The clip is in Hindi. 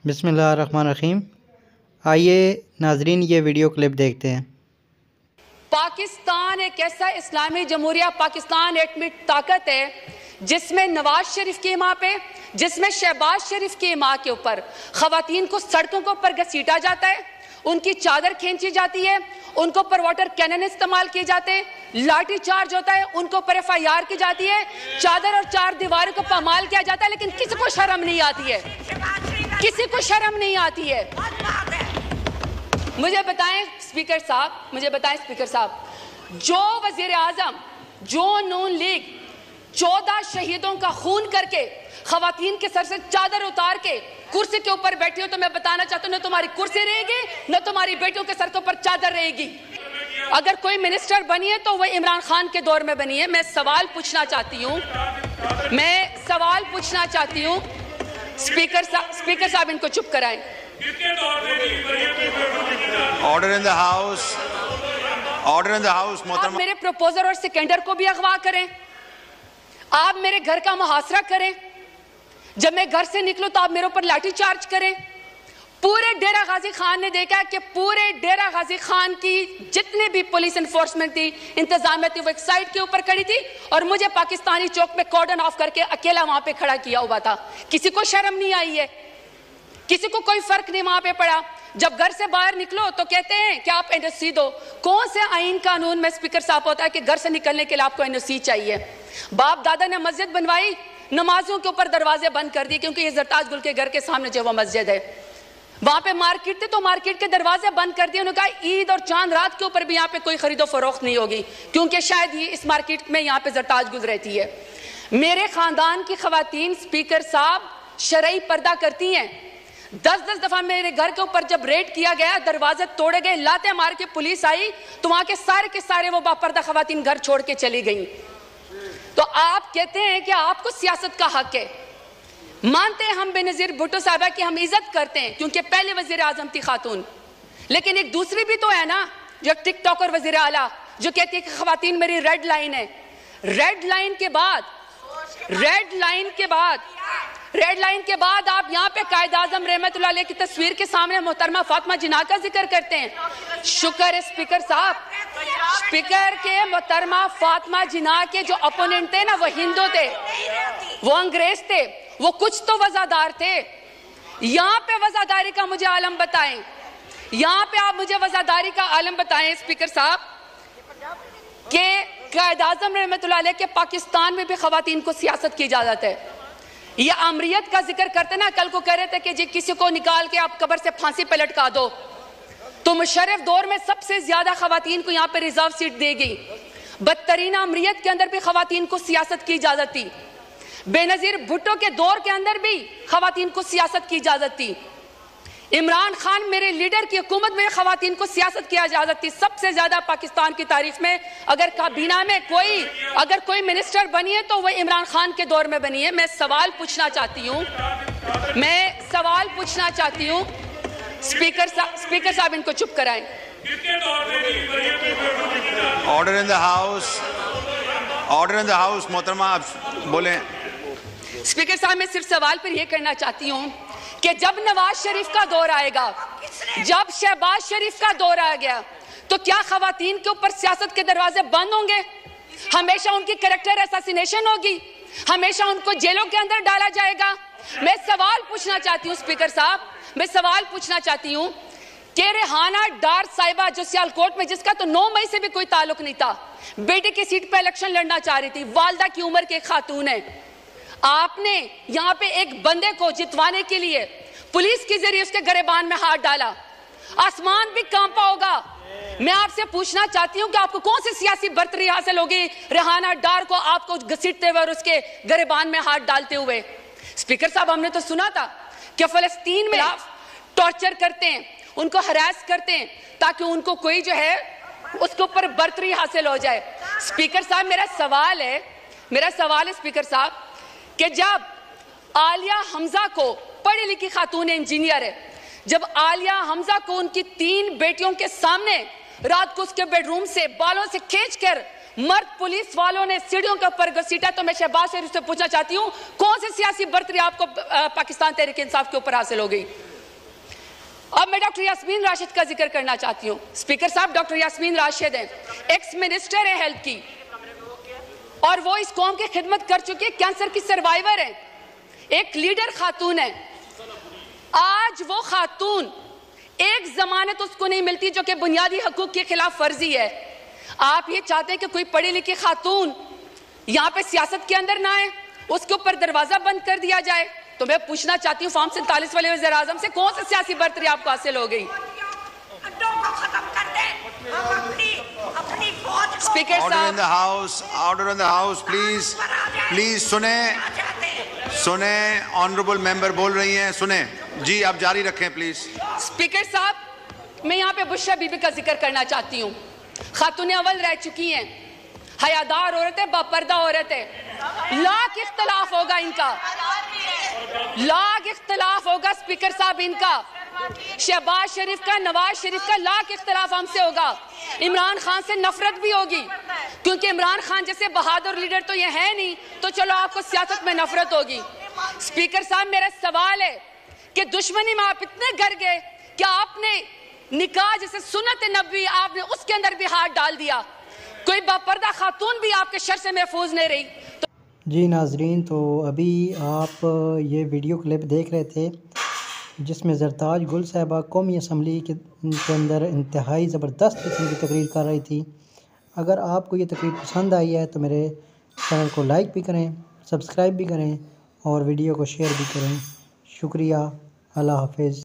बिस्मिल्लाहिर्रहमानिर्रहीम। आइए नाजरीन ये वीडियो क्लिप देखते हैं। पाकिस्तान एक ऐसा इस्लामी जमहूरिया पाकिस्तान एटमी ताकत है जिसमें नवाज शरीफ की माँ पे, जिसमें शहबाज शरीफ की माँ के ऊपर खवातीन को सड़कों के ऊपर घसीटा जाता है, उनकी चादर खींची जाती है, उनको पर वाटर कैनन इस्तेमाल किए जाते हैं, लाठी चार्ज होता है, उनको पर FIR की जाती है, चादर और चार दीवारों को पामाल किया जाता है, लेकिन किसी को शर्म नहीं आती है, किसी को शर्म नहीं आती है। मुझे बताएं स्पीकर साहब, जो वजीर आजम, जो नून लीग 14 शहीदों का खून करके खवातीन के सर से चादर उतार के कुर्सी के ऊपर बैठी हो, तो मैं बताना चाहता हूं न तुम्हारी कुर्सी रहेगी न तुम्हारी बेटियों के सर के ऊपर चादर रहेगी। अगर कोई मिनिस्टर बनी है तो वह इमरान खान के दौर में बनी है। मैं सवाल पूछना चाहती हूं, स्पीकर साहब इनको चुप कराएं। ऑर्डर इन द हाउस, आप मेरे प्रपोजर और सेकेंडर को भी अगवा करें, आप मेरे घर का मुहासरा करें, जब मैं घर से निकलूं तो आप मेरे ऊपर लाठी चार्ज करें। पूरे डेरा गाजी खान ने देखा कि पूरे डेरा गाजी खान की जितने भी पुलिस एनफोर्समेंट थी, इंतजामिया थी, वो एक साइड के ऊपर खड़ी थी और मुझे पाकिस्तानी चौक पे कॉर्डन ऑफ करके अकेला वहां पे खड़ा किया हुआ था। किसी को शर्म नहीं आई है, किसी को कोई फर्क नहीं वहां पे पड़ा। जब घर से बाहर निकलो तो कहते हैं कि आप NOC दो। कौन से आईन कानून में स्पीकर साहब होता है कि घर से निकलने के लिए आपको NOC चाहिए? बाप दादा ने मस्जिद बनवाई, नमाजों के ऊपर दरवाजे बंद कर दिए, क्योंकि ये जरताज गुल के घर के सामने जो वो मस्जिद है, वहां पे मार्केट थे तो मार्केट के दरवाजे बंद कर दिए। उन्होंने कहा ईद और चांद रात के ऊपर भी यहाँ पे कोई खरीदो फरोख्त नहीं होगी, क्योंकि शायद ये इस मार्केट में यहाँ पे जरताज गुल रहती है। मेरे खानदान की खवातीन स्पीकर साहब शरई पर्दा करती हैं। 10-10 दफा मेरे घर के ऊपर जब रेड किया गया, दरवाजे तोड़े गए, लाते मार के पुलिस आई, तो वहां के सारे वो बापर्दा खवातीन घर छोड़ के चली गई। तो आप कहते हैं कि आपको सियासत का हक है। मानते हैं हम बेनजीर भुट्टो साहबा की हम इज्जत करते हैं, क्योंकि पहले वजीर आजम थी खातून, लेकिन एक दूसरी भी तो है ना, जो टिकटॉकर वजीर आला जो कहती है कि खवातीन मेरी रेड लाइन है। रेड लाइन के बाद आप यहाँ पे कायद आजम रहमतुल्लाह अलैह की तस्वीर के सामने मोहतरमा फातिमा जिन्ना का जिक्र करते हैं। शुक्र है स्पीकर साहब, स्पीकर के मोहतरमा फातिमा जिन्ना के जो अपोनेंट थे ना, वो हिंदू थे, वो अंग्रेज थे, वो कुछ तो वजादार थे। यहाँ पे वजादारी का मुझे आलम बताएं, यहाँ पे आप मुझे वजादारी का आलम बताएं स्पीकर साहब, कि कायद आजम रहमतुल्लाह अलैह के पाकिस्तान में भी खवातीन को सियासत की इजाजत है। ये अमरीत का जिक्र करते ना, कल को कह रहे थे कि जी किसी को निकाल के आप कब्र से फांसी पे लटका दो, तो मुशर्रफ दौर में सबसे ज्यादा खवातीन को यहाँ पे रिजर्व सीट दी गई। बदतरीन अमरीत के अंदर भी खवातीन को सियासत की इजाजत थी। बेनजीर भुट्टो के दौर के अंदर भी खवातीन को सियासत की इजाजत थी। इमरान खान मेरे लीडर की हुकूमत में खवातीन को सियासत की इजाजत थी। सबसे ज्यादा पाकिस्तान की तारीख में अगर काबीना में कोई मिनिस्टर बनी है तो वह इमरान खान के दौर में बनी है। मैं सवाल पूछना चाहती हूँ, स्पीकर साहब इनको चुप कराएं। ऑर्डर इन द हाउस, मोहतरमा आप बोलें। स्पीकर साहब मैं सिर्फ सवाल पर यह करना चाहती हूँ कि जब नवाज शरीफ का दौर आएगा, जब शहबाज शरीफ का दौर आ गया, तो क्या खवातीन के ऊपर सियासत के दरवाजे बंद होंगे? हमेशा उनकी कैरेक्टर असैसिनेशन होगी, हमेशा उनको जेलों के अंदर डाला जाएगा? मैं सवाल पूछना चाहती हूँ स्पीकर साहब, कि रेहाना डार साहिबा जो सियालकोट में, जिसका तो 9 मई से भी कोई ताल्लुक नहीं था, बेटे की सीट पर इलेक्शन लड़ना चाह रही थी, वालदा की उम्र के खातून है, आपने यहाँ पे एक बंदे को जितवाने के लिए पुलिस के जरिए उसके गिरेबान में हाथ डाला, आसमान भी कांपा होगा। मैं आपसे पूछना चाहती हूँ कि आपको कौन सी सियासी बर्तरी हासिल होगी रेहाना डार को आपको घसीटते हुए और उसके गिरेबान में हाथ डालते हुए? स्पीकर साहब हमने तो सुना था कि फलस्तीन में टॉर्चर करते हैं, उनको हरास करते हैं, ताकि उनको कोई जो है उसके ऊपर बर्तरी हासिल हो जाए। स्पीकर साहब मेरा सवाल है स्पीकर साहब, कि जब आलिया हमजा को, पढ़ी लिखी खातून इंजीनियर है, जब आलिया हमजा को उनकी 3 बेटियों के सामने रात को उसके बेडरूम से बालों से खींचकर मर्द पुलिस वालों ने सीढ़ियों के ऊपर घसीटा, तो मैं शहबाज शरीफ से पूछना चाहती हूँ कौन सी सियासी बर्तरी आपको पाकिस्तान तहरीक इंसाफ के ऊपर हासिल हो गई? अब मैं डॉक्टर यास्मीन राशिद का जिक्र करना चाहती हूँ। स्पीकर साहब, डॉक्टर यास्मीन राशिद हैं, एक्स मिनिस्टर है हेल्थ की, और वो इस कौम की खिदमत कर चुकी है, कैंसर की सर्वाइवर है, एक लीडर खातून है। आज वो खातून, एक जमानत उसको नहीं मिलती जो कि बुनियादी हकूक के खिलाफ फर्जी है। आप ये चाहते हैं कि कोई पढ़ी लिखी खातून यहाँ पे सियासत के अंदर ना आए, उसके ऊपर दरवाजा बंद कर दिया जाए। तो मैं पूछना चाहती हूँ फॉर्म 47 वाले वज़ीर आज़म से कौन सी सियासी बर्तरी आपको हासिल हो गई? स्पीकर ऑर्डर इन द साहब, house, order in the house, please please सुने सुने, ऑनरेबल मेंबर बोल रही हैं, सुने जी, आप जारी रखें प्लीज। स्पीकर साहब, मैं यहाँ पे बुशरा बीबी का जिक्र करना चाहती हूँ। खातून अव्वल रह चुकी हैं, हयादार औरत है, बापर्दा औरत है। लाख इख्तलाफ होगा इनका, लाख इख्तलाफ होगा स्पीकर साहब इनका, शहबाज शरीफ का, नवाज शरीफ का लाख इख्तलाफ हमसे होगा। इमरान खान से नफरत भी होगी, क्योंकि इमरान खान जैसे बहादुर लीडर तो ये है नहीं, तो चलो आपको सियासत में नफरत होगी। स्पीकर साहब, मेरा सवाल है कि दुश्मनी में आप इतने गर गए कि आपने निकाह जैसे सुन्नत नबी, आपने उसके अंदर भी हाथ डाल दिया। कोई बापर्दा खातून भी आपके शर से महफूज नहीं रही। जी नाजरीन, तो अभी आप ये वीडियो क्लिप देख रहे थे जिसमें ज़रताज गुल साहिबा कौमी असम्बली के अंदर इंतहाई ज़बरदस्त किस्म की तकरीर कर रही थी। अगर आपको ये तकरीर पसंद आई है तो मेरे चैनल को लाइक भी करें, सब्सक्राइब भी करें और वीडियो को शेयर भी करें। शुक्रिया, अल्लाह हाफिज़।